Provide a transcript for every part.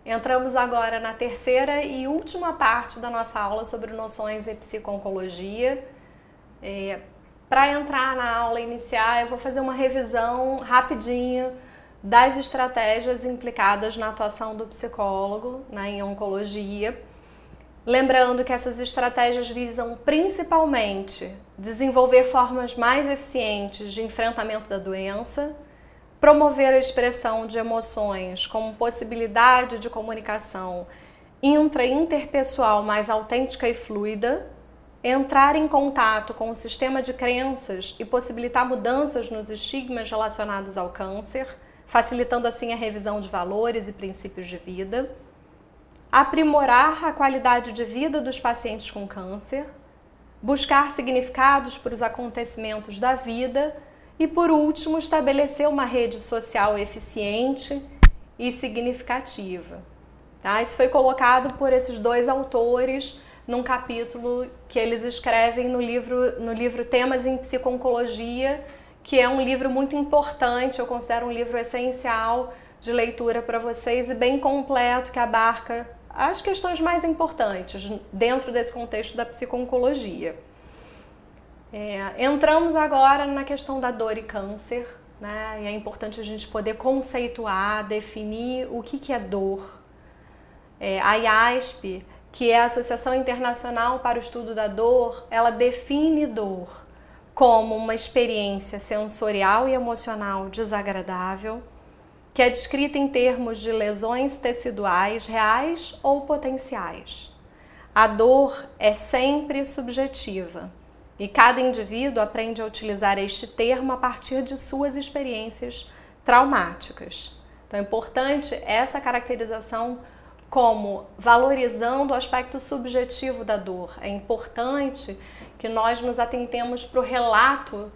Entramos agora na terceira e última parte da nossa aula sobre noções em psico-oncologia. Para entrar na aula inicial, eu vou fazer uma revisão rapidinha das estratégias implicadas na atuação do psicólogo, em oncologia. Lembrando que essas estratégias visam principalmente desenvolver formas mais eficientes de enfrentamento da doença, promover a expressão de emoções como possibilidade de comunicação intra- e interpessoal mais autêntica e fluida, entrar em contato com o sistema de crenças e possibilitar mudanças nos estigmas relacionados ao câncer, facilitando assim a revisão de valores e princípios de vida, aprimorar a qualidade de vida dos pacientes com câncer, buscar significados para os acontecimentos da vida e, por último, estabelecer uma rede social eficiente e significativa. Tá? Isso foi colocado por esses dois autores num capítulo que eles escrevem no livro Temas em Psico-Oncologia, que é um livro muito importante, eu considero um livro essencial de leitura para vocês e bem completo, que abarca as questões mais importantes dentro desse contexto da psico-oncologia. Entramos agora na questão da dor e câncer, né? E é importante a gente poder conceituar, definir o que é dor. A IASP, que é a Associação Internacional para o Estudo da Dor, ela define dor como uma experiência sensorial e emocional desagradável, que é descrita em termos de lesões teciduais reais ou potenciais. A dor é sempre subjetiva e cada indivíduo aprende a utilizar este termo a partir de suas experiências traumáticas. Então é importante essa caracterização como valorizando o aspecto subjetivo da dor. É importante que nós nos atentemos para o relato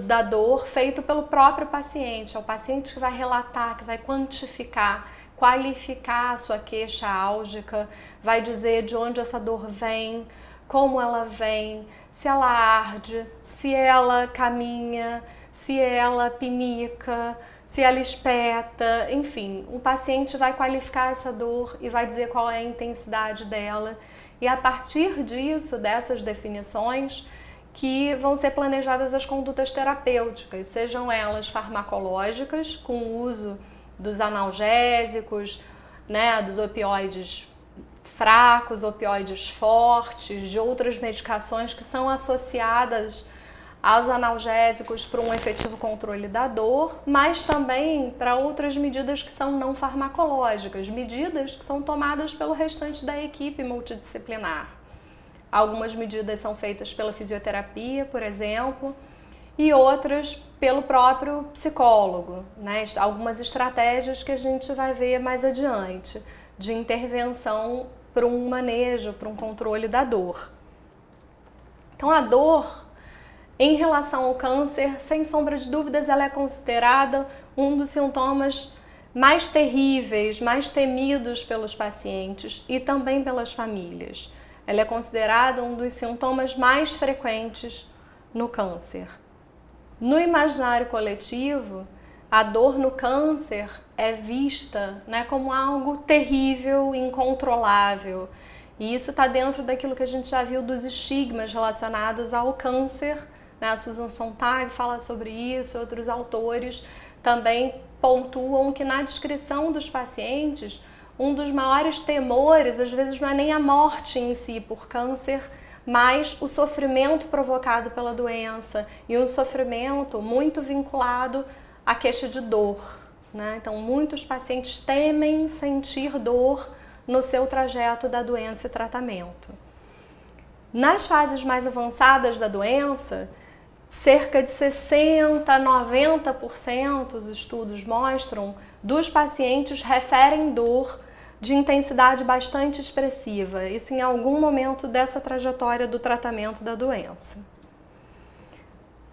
da dor feito pelo próprio paciente. É o paciente que vai relatar, que vai quantificar, qualificar a sua queixa álgica, vai dizer de onde essa dor vem, como ela vem, se ela arde, se ela caminha, se ela pinica, se ela espeta, enfim, o paciente vai qualificar essa dor e vai dizer qual é a intensidade dela. E a partir disso, dessas definições, que vão ser planejadas as condutas terapêuticas, sejam elas farmacológicas, com o uso dos analgésicos, dos opioides fracos, opioides fortes, de outras medicações que são associadas aos analgésicos para um efetivo controle da dor, mas também para outras medidas que são não farmacológicas, medidas que são tomadas pelo restante da equipe multidisciplinar. Algumas medidas são feitas pela fisioterapia, por exemplo, e outras pelo próprio psicólogo, Algumas estratégias que a gente vai ver mais adiante, de intervenção para um manejo, para um controle da dor. Então a dor, em relação ao câncer, sem sombra de dúvidas, ela é considerada um dos sintomas mais terríveis, mais temidos pelos pacientes e também pelas famílias. Ela é considerada um dos sintomas mais frequentes no câncer. No imaginário coletivo, a dor no câncer é vista como algo terrível, incontrolável. E isso está dentro daquilo que a gente já viu dos estigmas relacionados ao câncer. A Susan Sontag fala sobre isso, outros autores também pontuam que na descrição dos pacientes, um dos maiores temores, às vezes, não é nem a morte em si por câncer, mas o sofrimento provocado pela doença e um sofrimento muito vinculado à queixa de dor. Então, muitos pacientes temem sentir dor no seu trajeto da doença e tratamento. Nas fases mais avançadas da doença, cerca de 60% a 90%, os estudos mostram, dos pacientes referem dor de intensidade bastante expressiva, isso em algum momento dessa trajetória do tratamento da doença.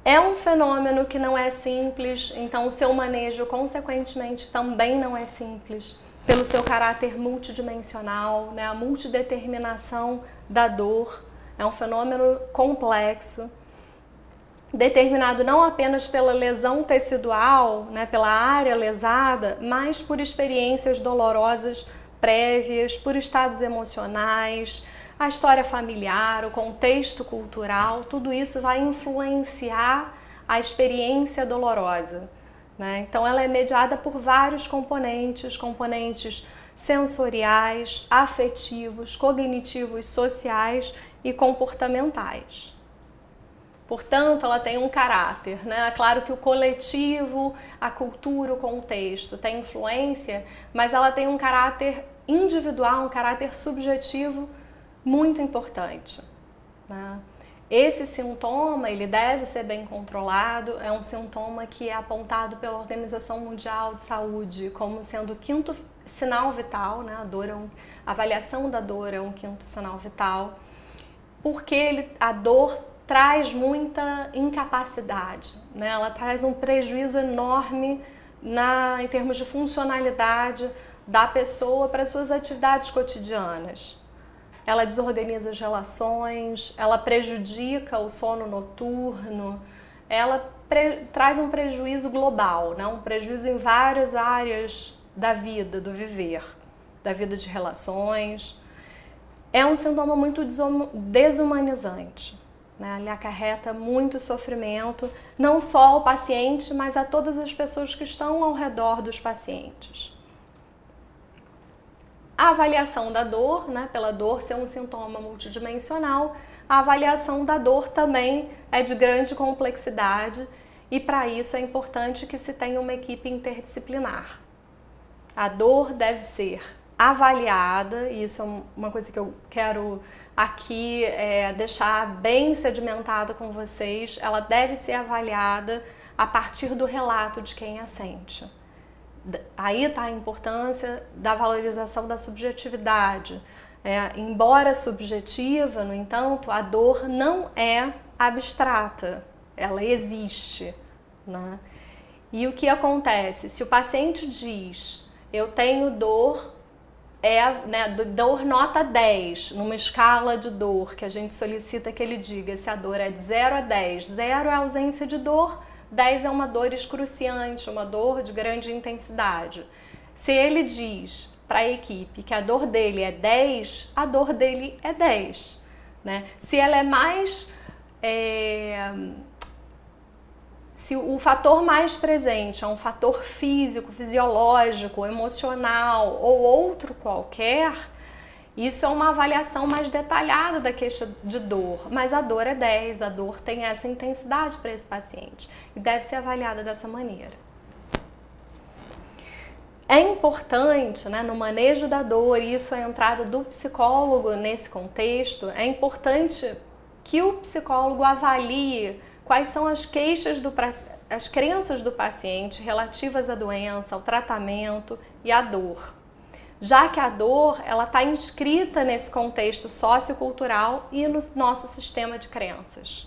É um fenômeno que não é simples, então o seu manejo, consequentemente, também não é simples, pelo seu caráter multidimensional, a multideterminação da dor. É um fenômeno complexo, determinado não apenas pela lesão tecidual, pela área lesada, mas por experiências dolorosas prévias, por estados emocionais, a história familiar, o contexto cultural, tudo isso vai influenciar a experiência dolorosa, né? Então ela é mediada por vários componentes sensoriais, afetivos, cognitivos, sociais e comportamentais. Portanto, ela tem um caráter, né? É claro que o coletivo, a cultura, o contexto tem influência, mas ela tem um caráter individual, um caráter subjetivo muito importante, né? Esse sintoma, ele deve ser bem controlado, é um sintoma que é apontado pela Organização Mundial de Saúde como sendo o quinto sinal vital, né? A avaliação da dor é um quinto sinal vital, porque a dor traz muita incapacidade, né? Ela traz um prejuízo enorme em termos de funcionalidade da pessoa para suas atividades cotidianas. Ela desorganiza as relações, ela prejudica o sono noturno, ela traz um prejuízo global, né? Um prejuízo em várias áreas da vida, do viver, da vida de relações. É um sintoma muito desumanizante, né? Ele acarreta muito sofrimento, não só ao paciente, mas a todas as pessoas que estão ao redor dos pacientes. A avaliação da dor, né, pela dor ser um sintoma multidimensional, a avaliação da dor também é de grande complexidade e para isso é importante que se tenha uma equipe interdisciplinar. A dor deve ser avaliada, e isso é uma coisa que eu quero aqui deixar bem sedimentada com vocês, ela deve ser avaliada a partir do relato de quem a sente. Aí está a importância da valorização da subjetividade. Embora subjetiva, no entanto, a dor não é abstrata, ela existe, né? E o que acontece? Se o paciente diz, eu tenho dor, dor nota 10, numa escala de dor que a gente solicita que ele diga se a dor é de 0 a 10, 0 é ausência de dor, 10 é uma dor excruciante, uma dor de grande intensidade. Se ele diz para a equipe que a dor dele é 10, a dor dele é 10, né? Se ela é mais... se o fator mais presente é um fator físico, fisiológico, emocional ou outro qualquer, isso é uma avaliação mais detalhada da queixa de dor, mas a dor é 10, a dor tem essa intensidade para esse paciente e deve ser avaliada dessa maneira. É importante, né, no manejo da dor, e isso é a entrada do psicólogo nesse contexto, é importante que o psicólogo avalie quais são as queixas, as crenças do paciente relativas à doença, ao tratamento e à dor. Já que a dor ela está inscrita nesse contexto sociocultural e no nosso sistema de crenças.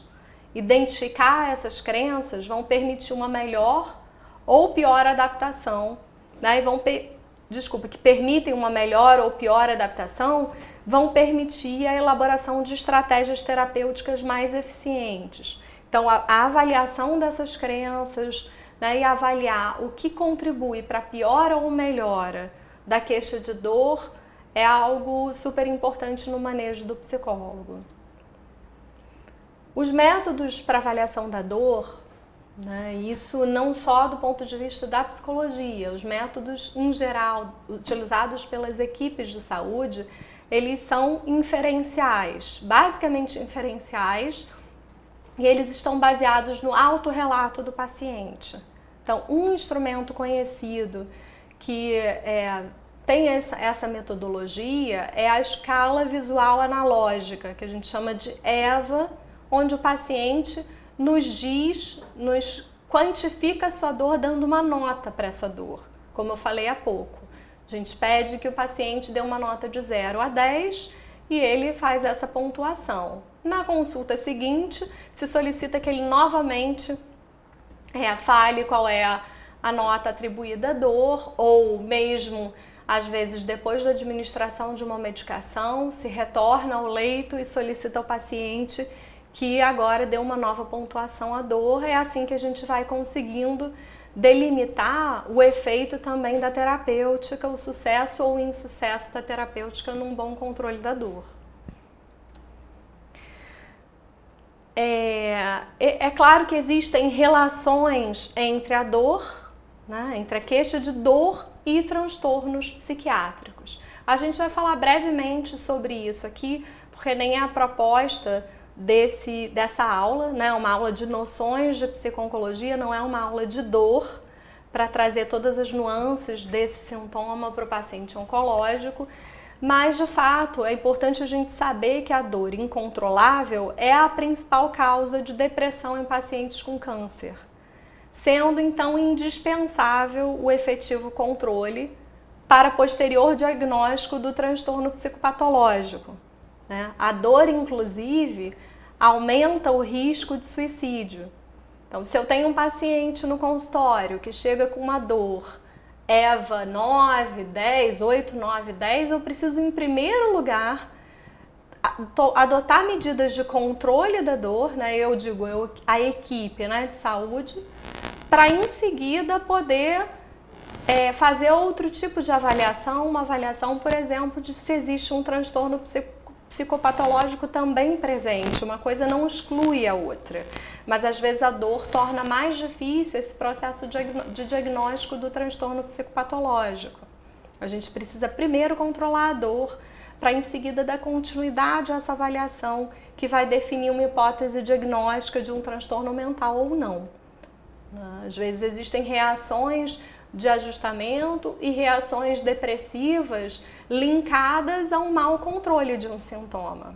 Identificar essas crenças vão permitir uma melhor ou pior adaptação, né? Que permitem uma melhor ou pior adaptação, vão permitir a elaboração de estratégias terapêuticas mais eficientes. Então, a avaliação dessas crenças, né, e avaliar o que contribui para a piora ou melhora da queixa de dor é algo super importante no manejo do psicólogo. Os métodos para avaliação da dor, né, isso não só do ponto de vista da psicologia, os métodos em geral utilizados pelas equipes de saúde, eles são inferenciais, basicamente inferenciais, e eles estão baseados no autorrelato do paciente. Então, um instrumento conhecido que tem essa metodologia é a escala visual analógica, que a gente chama de EVA, onde o paciente nos quantifica a sua dor dando uma nota para essa dor, como eu falei há pouco. A gente pede que o paciente dê uma nota de 0 a 10 e ele faz essa pontuação. Na consulta seguinte, se solicita que ele novamente fale qual é a nota atribuída à dor, ou mesmo, às vezes, depois da administração de uma medicação, se retorna ao leito e solicita ao paciente que agora dê uma nova pontuação à dor. É assim que a gente vai conseguindo delimitar o efeito também da terapêutica, o sucesso ou o insucesso da terapêutica num bom controle da dor. É claro que existem relações entre a dor, né, entre a queixa de dor e transtornos psiquiátricos. A gente vai falar brevemente sobre isso aqui, porque nem é a proposta dessa aula, né, uma aula de noções de psico-oncologia, não é uma aula de dor, para trazer todas as nuances desse sintoma para o paciente oncológico. Mas, de fato, é importante a gente saber que a dor incontrolável é a principal causa de depressão em pacientes com câncer, sendo então indispensável o efetivo controle para posterior diagnóstico do transtorno psicopatológico, né? A dor, inclusive, aumenta o risco de suicídio. Então, se eu tenho um paciente no consultório que chega com uma dor EVA 9, 10, 8, 9, 10, eu preciso, em primeiro lugar, adotar medidas de controle da dor, né? A equipe, né, de saúde, para em seguida poder fazer outro tipo de avaliação, uma avaliação, por exemplo, de se existe um transtorno psicopatológico também presente. Uma coisa não exclui a outra, mas às vezes a dor torna mais difícil esse processo de diagnóstico do transtorno psicopatológico. A gente precisa primeiro controlar a dor, para em seguida dar continuidade a essa avaliação que vai definir uma hipótese diagnóstica de um transtorno mental ou não. Às vezes existem reações de ajustamento e reações depressivas linkadas a um mau controle de um sintoma.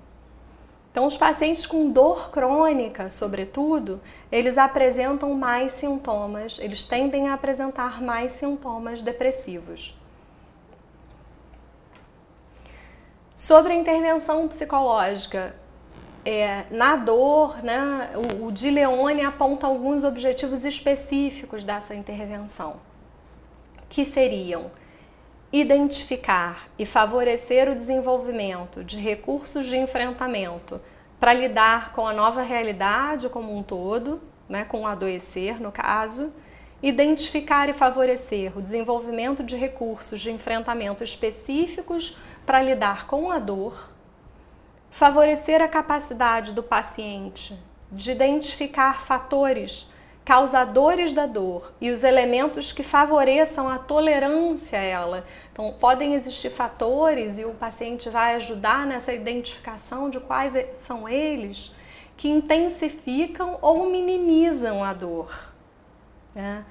Então, os pacientes com dor crônica, sobretudo, eles apresentam mais sintomas, eles tendem a apresentar mais sintomas depressivos. Sobre a intervenção psicológica, na dor, né, o Di Leone aponta alguns objetivos específicos dessa intervenção, que seriam identificar e favorecer o desenvolvimento de recursos de enfrentamento para lidar com a nova realidade como um todo, né, com o adoecer no caso, identificar e favorecer o desenvolvimento de recursos de enfrentamento específicos para lidar com a dor, favorecer a capacidade do paciente de identificar fatores causadores da dor e os elementos que favoreçam a tolerância a ela. Então, podem existir fatores, e o paciente vai ajudar nessa identificação de quais são eles, que intensificam ou minimizam a dor, né?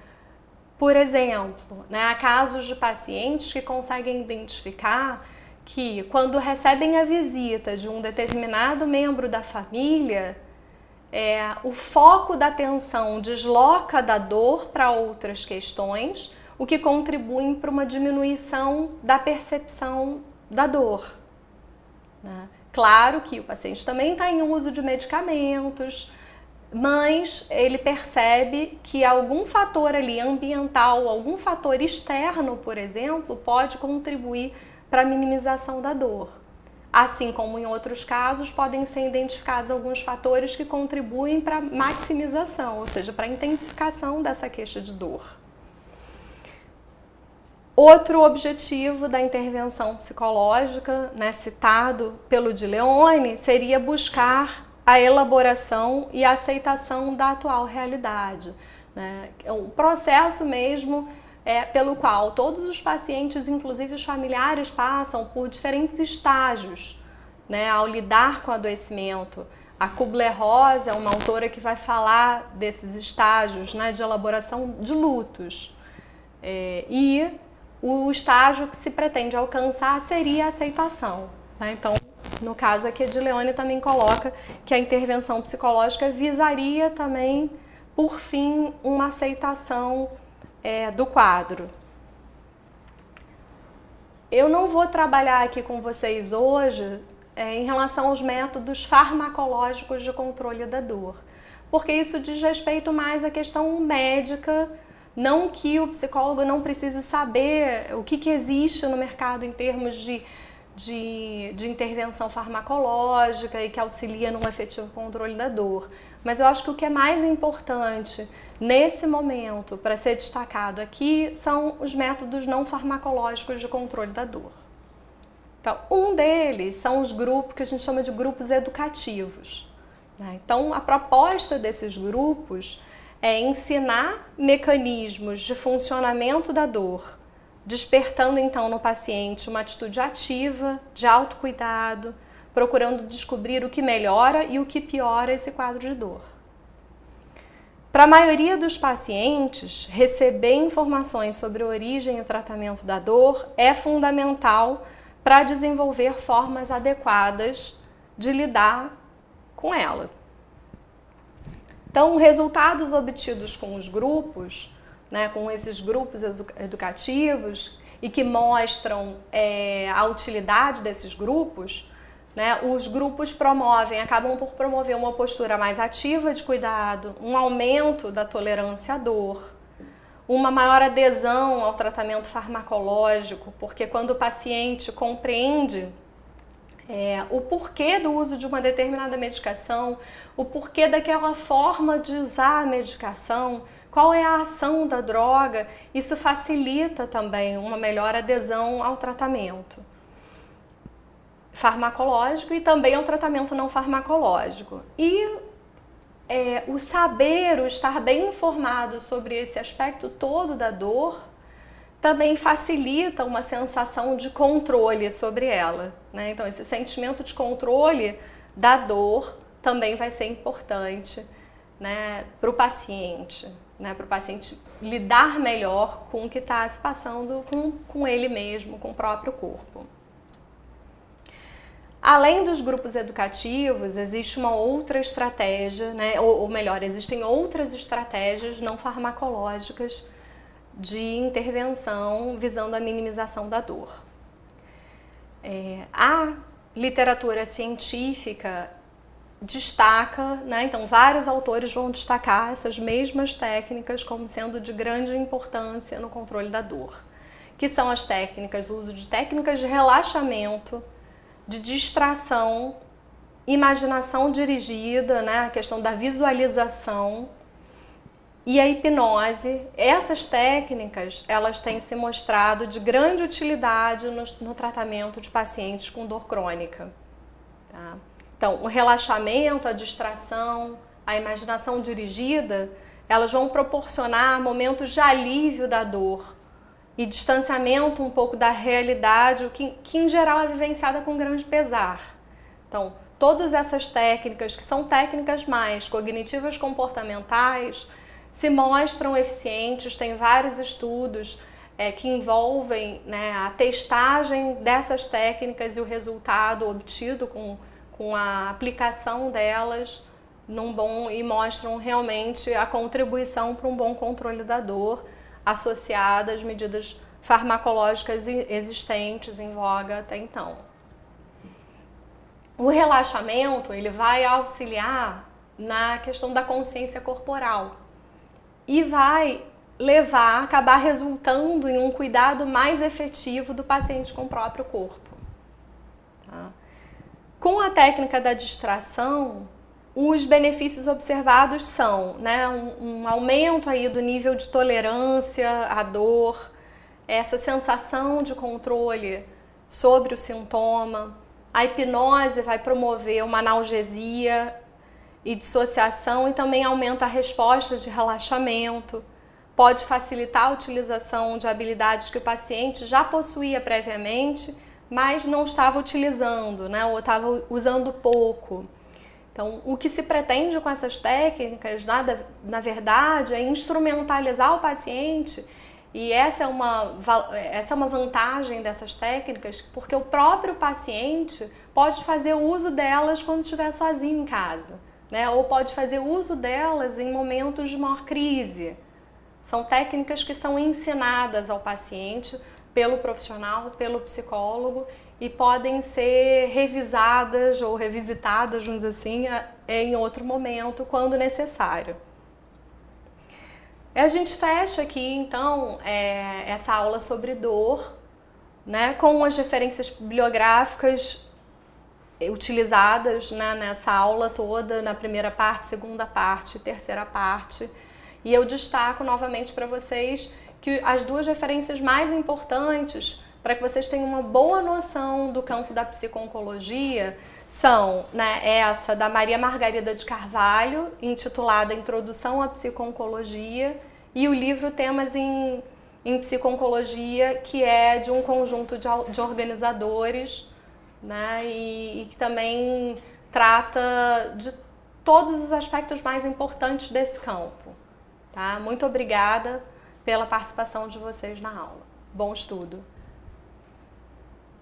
Por exemplo, né, há casos de pacientes que conseguem identificar que, quando recebem a visita de um determinado membro da família, o foco da atenção desloca da dor para outras questões, o que contribui para uma diminuição da percepção da dor, né? Claro que o paciente também está em uso de medicamentos, mas ele percebe que algum fator ali ambiental, algum fator externo, por exemplo, pode contribuir para a minimização da dor. Assim como em outros casos, podem ser identificados alguns fatores que contribuem para a maximização, ou seja, para a intensificação dessa queixa de dor. Outro objetivo da intervenção psicológica, né, citado pelo Di Leone, seria buscar a elaboração e a aceitação da atual realidade, né? O processo mesmo pelo qual todos os pacientes, inclusive os familiares, passam por diferentes estágios, né, ao lidar com o adoecimento. A Kubler-Ross é uma autora que vai falar desses estágios, né, de elaboração de lutos. E o estágio que se pretende alcançar seria a aceitação, né? Então, no caso aqui, a Di Leone também coloca que a intervenção psicológica visaria também, por fim, uma aceitação do quadro. Eu não vou trabalhar aqui com vocês hoje em relação aos métodos farmacológicos de controle da dor, porque isso diz respeito mais à questão médica, não que o psicólogo não precise saber o que existe no mercado em termos de intervenção farmacológica e que auxilia no efetivo controle da dor. Mas eu acho que o que é mais importante nesse momento para ser destacado aqui são os métodos não farmacológicos de controle da dor. Então, um deles são os grupos que a gente chama de grupos educativos. Então, a proposta desses grupos é ensinar mecanismos de funcionamento da dor, despertando então no paciente uma atitude ativa, de autocuidado, procurando descobrir o que melhora e o que piora esse quadro de dor. Para a maioria dos pacientes, receber informações sobre a origem e o tratamento da dor é fundamental para desenvolver formas adequadas de lidar com ela. Então, resultados obtidos com os grupos, com esses grupos educativos e que mostram a utilidade desses grupos, os grupos acabam por promover uma postura mais ativa de cuidado, um aumento da tolerância à dor, uma maior adesão ao tratamento farmacológico, porque quando o paciente compreende o porquê do uso de uma determinada medicação, o porquê daquela forma de usar a medicação, qual é a ação da droga, isso facilita também uma melhor adesão ao tratamento farmacológico e também ao tratamento não farmacológico. E o saber, o estar bem informado sobre esse aspecto todo da dor também facilita uma sensação de controle sobre ela, Então, esse sentimento de controle da dor também vai ser importante, para o paciente, para o paciente lidar melhor com o que está se passando com ele mesmo, com o próprio corpo. Além dos grupos educativos, existe uma outra estratégia, ou melhor, existem outras estratégias não farmacológicas de intervenção visando a minimização da dor. A literatura científica destaca, então vários autores vão destacar essas mesmas técnicas como sendo de grande importância no controle da dor, que são as técnicas, o uso de técnicas de relaxamento, de distração, imaginação dirigida, a questão da visualização e a hipnose. Essas técnicas, elas têm se mostrado de grande utilidade no tratamento de pacientes com dor crônica. Tá? Então, o relaxamento, a distração, a imaginação dirigida, elas vão proporcionar momentos de alívio da dor e distanciamento um pouco da realidade, o que em geral é vivenciada com grande pesar. Então, todas essas técnicas, que são técnicas mais cognitivas comportamentais, se mostram eficientes. Tem vários estudos que envolvem a testagem dessas técnicas e o resultado obtido com a aplicação delas e mostram realmente a contribuição para um bom controle da dor, associada às medidas farmacológicas existentes em voga até então. O relaxamento, ele vai auxiliar na questão da consciência corporal e vai acabar resultando em um cuidado mais efetivo do paciente com o próprio corpo. Tá? Com a técnica da distração, os benefícios observados são um aumento aí do nível de tolerância à dor, essa sensação de controle sobre o sintoma. A hipnose vai promover uma analgesia e dissociação e também aumenta a resposta de relaxamento. Pode facilitar a utilização de habilidades que o paciente já possuía previamente, mas não estava utilizando, ou estava usando pouco. Então, o que se pretende com essas técnicas, na verdade, é instrumentalizar o paciente, e essa é uma vantagem dessas técnicas, porque o próprio paciente pode fazer uso delas quando estiver sozinho em casa, ou pode fazer uso delas em momentos de maior crise. São técnicas que são ensinadas ao paciente pelo profissional, pelo psicólogo, e podem ser revisadas ou revisitadas, vamos dizer assim, em outro momento, quando necessário. A gente fecha aqui, então, essa aula sobre dor, com as referências bibliográficas utilizadas, né, nessa aula toda, na primeira parte, segunda parte, terceira parte. E eu destaco novamente para vocês que as duas referências mais importantes para que vocês tenham uma boa noção do campo da psico-oncologia são, né, essa da Maria Margarida de Carvalho, intitulada Introdução à Psico-Oncologia, e o livro Temas em Psico-Oncologia, que é de um conjunto de organizadores, né, e que também trata de todos os aspectos mais importantes desse campo. Tá? Muito obrigada pela participação de vocês na aula. Bom estudo!